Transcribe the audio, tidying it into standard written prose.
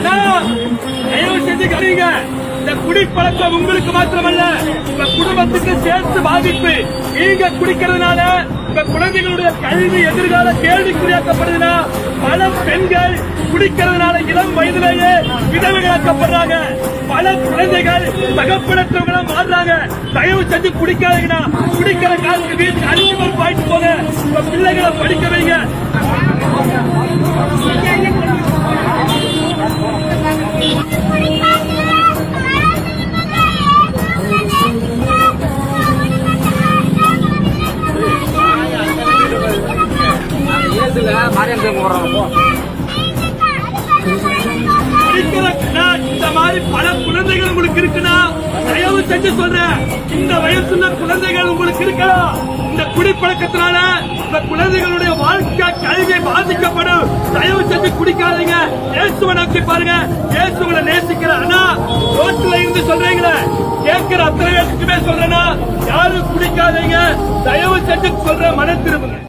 தயவு செஞ்சு கவனிங்க. இந்த குடிப்பழக்கம் உங்களுக்கு மாத்திரமல்ல, உங்க குடும்பத்துக்கு சேர்த்து பாதிப்பு. நீங்க குடிக்கிறதுனால உங்க குழந்தைகளுடைய கல்வி எதிர்கால கேள்விக்குறியாக்கப்படுதுன்னா, பல பெண்கள் குடிக்கிறதுனால இளம் வயதிலேயே விதவைகளாக்கப்படுறாங்க. பல குழந்தைகள் தகப்பனற்றவங்களா மாறுறாங்க. தயவு செஞ்சு குடிக்காதீங்கன்னா, குடிக்கிற காலத்துக்கு வீட்டுக்கு அரிசி பாயிட்டு போங்க. உங்க பிள்ளைகளை படிக்க வைங்க. இந்த மாதிரி பல குழந்தைகள் உங்களுக்கு இருக்குன்னா, தயவு செஞ்சு சொல்றேன், இந்த வயசுல குழந்தைகள் உங்களுக்கு இருக்கலாம். இந்த குடிப்பழக்கத்தினால இந்த குழந்தைகளுடைய வாழ்க்கை கல்வி பாதிக்கப்படும். தயவு செஞ்சு குடிக்காதீங்க. இயேசுவை நோக்கி பாருங்க. இயேசுவை நேசிக்கிற ஆனா ரோட்ல இருந்து சொல்றீங்களே, கேட்கிற அத்தனை பேருக்குமே சொல்றேன்னா, யாரும் குடிக்காதீங்க. தயவு செஞ்சு சொல்ற, மன திரும்புங்க.